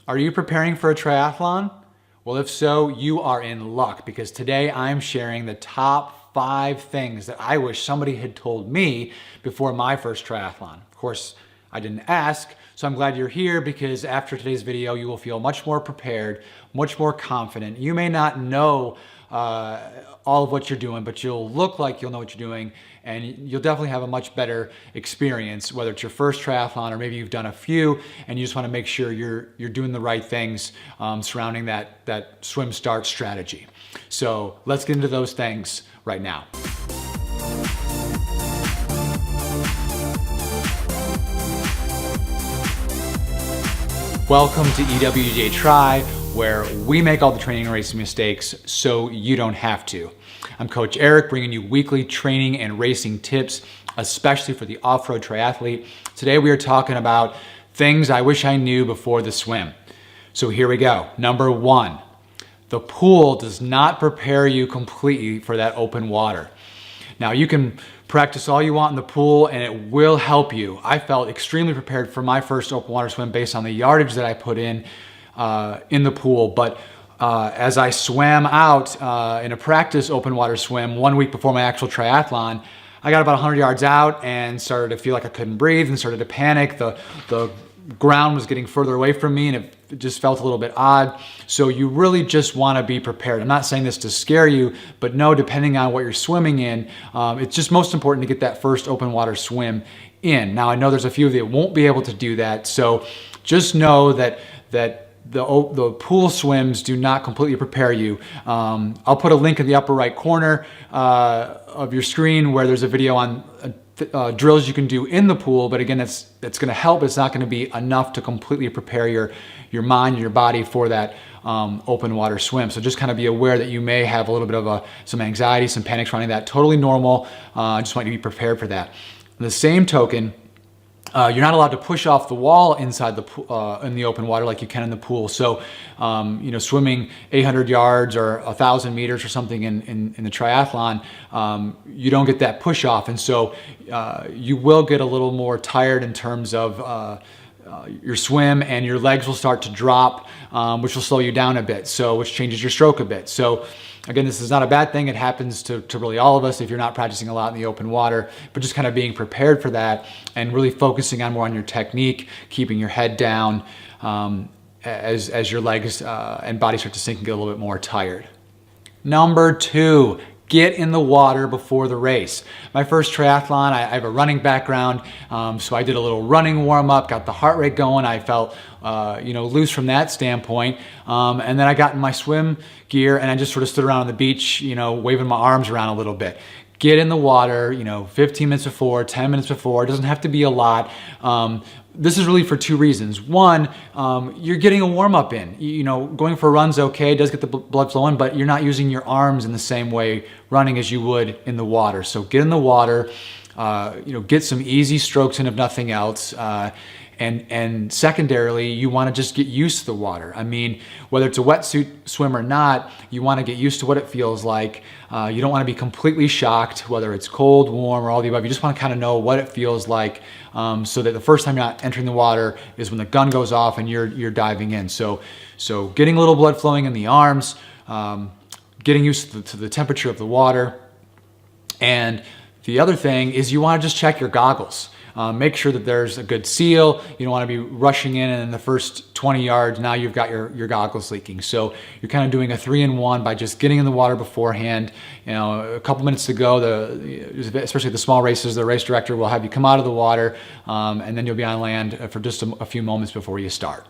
Are you preparing for a triathlon? Well, if so, you are in luck because today I'm sharing the top 5 things that I wish somebody had told me before my first triathlon. Of course, I didn't ask, so I'm glad you're here because after today's video, you will feel much more prepared, much more confident. You may not know all of what you're doing, but you'll look like you'll know what you're doing, and you'll definitely have a much better experience, whether it's your first triathlon or maybe you've done a few and you just want to make sure you're doing the right things surrounding that swim start strategy. So let's get into those things right now. Welcome to ewjtri, where we make all the training and racing mistakes so you don't have to. I'm Coach Eric, bringing you weekly training and racing tips, especially for the off-road triathlete. Today we are talking about things I wish I knew before the swim. So here we go. Number 1, the pool does not prepare you completely for that open water. Now you can practice all you want in the pool and it will help you. I felt extremely prepared for my first open water swim based on the yardage that I put in the pool. But as I swam out in a practice open water swim 1 week before my actual triathlon, I got about 100 yards out and started to feel like I couldn't breathe and started to panic. The ground was getting further away from me and it just felt a little bit odd. So you really just want to be prepared. I'm not saying this to scare you, but no, depending on what you're swimming in, it's just most important to get that first open water swim in. Now I know there's a few of you that won't be able to do that. So just know that the pool swims do not completely prepare you. I'll put a link in the upper right corner of your screen where there's a video on drills you can do in the pool, but again, that's going to help. It's not going to be enough to completely prepare your mind and your body for that open water swim. So just kind of be aware that you may have a little bit of some anxiety, some panic surrounding that. Totally normal. I just want you to be prepared for that. On the same token, you're not allowed to push off the wall inside in the open water like you can in the pool. So, swimming 800 yards or 1,000 meters or something in the triathlon, you don't get that push off. And so you will get a little more tired in terms of your swim, and your legs will start to drop, which will slow you down a bit. So, which changes your stroke a bit. So again, this is not a bad thing. It happens to really all of us if you're not practicing a lot in the open water, but just kind of being prepared for that and really focusing more on your technique, keeping your head down as your legs and body start to sink and get a little bit more tired. Number 2, get in the water before the race. My first triathlon, I have a running background, so I did a little running warm up, got the heart rate going. I felt loose from that standpoint, and then I got in my swim gear and I just sort of stood around on the beach, waving my arms around a little bit. Get in the water, 15 minutes before, 10 minutes before. It doesn't have to be a lot. This is really for 2 reasons. One, you're getting a warm up in. Going for a run's okay, it does get the blood flowing, but you're not using your arms in the same way running as you would in the water. So get in the water, get some easy strokes in if nothing else. And secondarily, you want to just get used to the water. I mean, whether it's a wetsuit swim or not, you want to get used to what it feels like. You don't want to be completely shocked, whether it's cold, warm, or all the above. You just want to kind of know what it feels like, so that the first time you're not entering the water is when the gun goes off and you're diving in. So getting a little blood flowing in the arms, getting used to the temperature of the water. And the other thing is you want to just check your goggles. Make sure that there's a good seal. You don't want to be rushing in and in the first 20 yards, now you've got your goggles leaking. So you're kind of doing a 3-in-1 by just getting in the water beforehand. A couple minutes to go, especially the small races, the race director will have you come out of the water, and then you'll be on land for just a few moments before you start.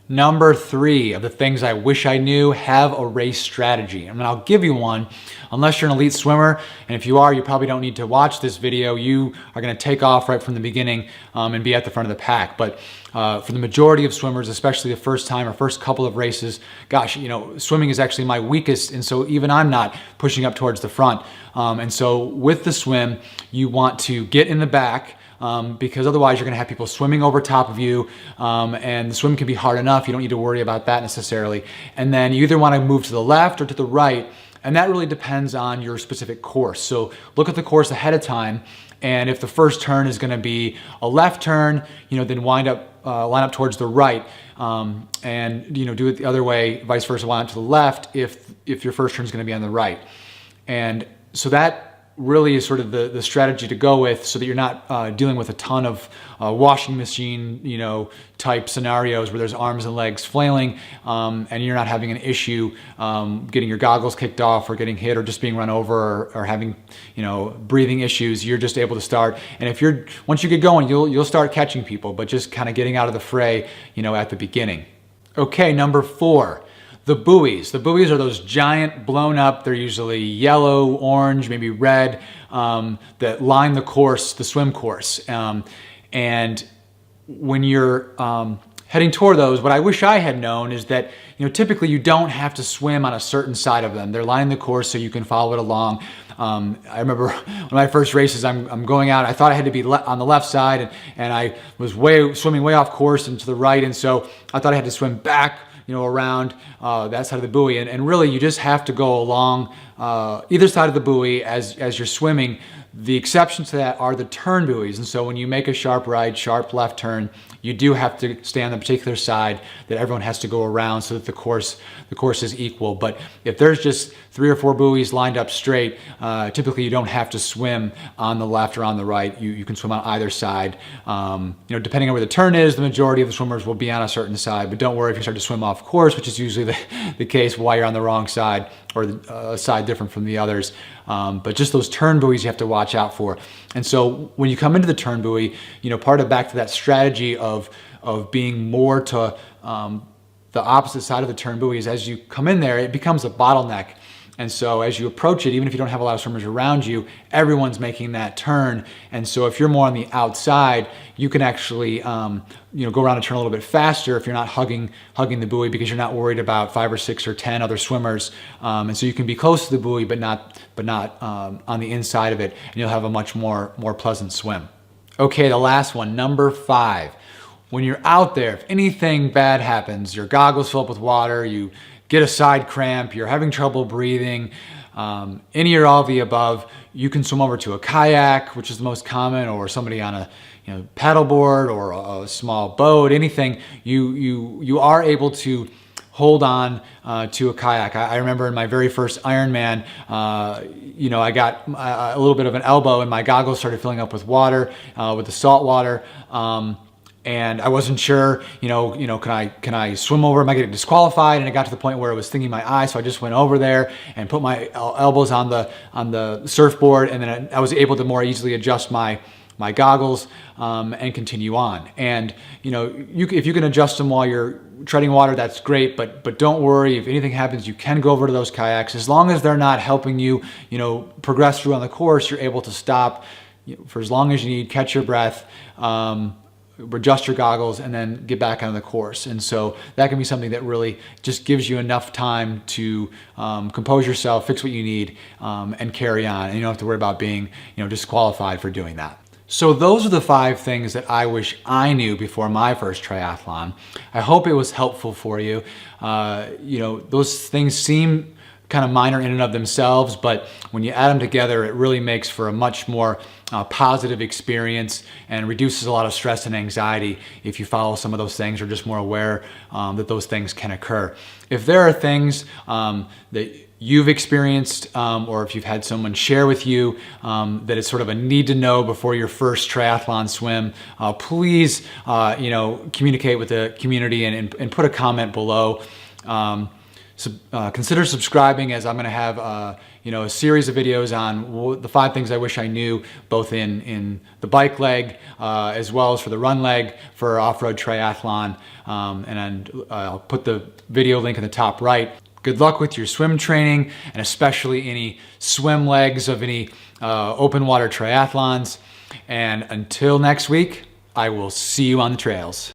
Number 3 of the things I wish I knew, have a race strategy. I mean, I'll give you one, unless you're an elite swimmer, and if you are, you probably don't need to watch this video. You are gonna take off right from the beginning and be at the front of the pack. But for the majority of swimmers, especially the first time or first couple of races, gosh, swimming is actually my weakest, and so even I'm not pushing up towards the front. And so with the swim, you want to get in the back, because otherwise you're going to have people swimming over top of you, and the swim can be hard enough. You don't need to worry about that necessarily. And then you either want to move to the left or to the right, and that really depends on your specific course. So look at the course ahead of time, and if the first turn is going to be a left turn, then line up towards the right. and do it the other way, vice versa, while to the left if your first turn is going to be on the right. And so that really is sort of the strategy to go with, so that you're not dealing with a ton of washing machine type scenarios where there's arms and legs flailing, and you're not having an issue getting your goggles kicked off or getting hit or just being run over or having breathing issues. You're just able to start, and once you get going, you'll start catching people, but just kind of getting out of the fray at the beginning. Okay, number 4. The buoys. The buoys are those giant blown up, they're usually yellow, orange, maybe red, that line the course, the swim course. And when you're heading toward those, what I wish I had known is that typically you don't have to swim on a certain side of them. They're lining the course so you can follow it along. I remember one of my first races, I'm going out, I thought I had to be on the left side, and I was swimming way off course and to the right, and so I thought I had to swim back around that side of the buoy, and really you just have to go along either side of the buoy as you're swimming. The exceptions to that are the turn buoys, and so when you make a sharp right, sharp left turn, you do have to stay on the particular side that everyone has to go around so that the course is equal. But if there's just 3 or 4 buoys lined up straight, typically you don't have to swim on the left or on the right. You can swim on either side. Depending on where the turn is, the majority of the swimmers will be on a certain side, but don't worry if you start to swim off course, which is usually the case while you're on the wrong side or a side different from the others. But just those turn buoys you have to watch out for. And so when you come into the turn buoy, back to that strategy of being more to the opposite side of the turn buoy is, as you come in there, it becomes a bottleneck. And so as you approach it, even if you don't have a lot of swimmers around you, everyone's making that turn. And so if you're more on the outside, you can actually go around and turn a little bit faster if you're not hugging the buoy, because you're not worried about 5 or 6 or 10 other swimmers. And so you can be close to the buoy, but not on the inside of it, and you'll have a much more pleasant swim. Okay, the last one, number 5. When you're out there, if anything bad happens, your goggles fill up with water, you get a side cramp, you're having trouble breathing, any or all of the above, you can swim over to a kayak, which is the most common, or somebody on a paddleboard or a small boat, anything. You are able to hold on to a kayak. I remember in my very first Ironman, I got a little bit of an elbow and my goggles started filling up with water, with the salt water. And I wasn't sure, can I swim over? Am I getting disqualified? And it got to the point where it was stinging my eye, so I just went over there and put my elbows on the surfboard, and then I was able to more easily adjust my goggles and continue on. And if you can adjust them while you're treading water, that's great. But don't worry, if anything happens, you can go over to those kayaks. As long as they're not helping you, progress through on the course, you're able to stop for as long as you need, catch your breath. Adjust your goggles, and then get back on the course. And so that can be something that really just gives you enough time to compose yourself, fix what you need, and carry on. And you don't have to worry about being disqualified for doing that. So those are the 5 things that I wish I knew before my first triathlon. I hope it was helpful for you. Those things seem kind of minor in and of themselves, but when you add them together, it really makes for a much more positive experience and reduces a lot of stress and anxiety if you follow some of those things, or just more aware that those things can occur. If there are things that you've experienced, or if you've had someone share with you that it's sort of a need to know before your first triathlon swim, please communicate with the community and put a comment below. Consider subscribing, as I'm going to have a series of videos on the 5 things I wish I knew, both in the bike leg as well as for the run leg for off-road triathlon. And I'll put the video link in the top right. Good luck with your swim training, and especially any swim legs of any open water triathlons. And until next week, I will see you on the trails.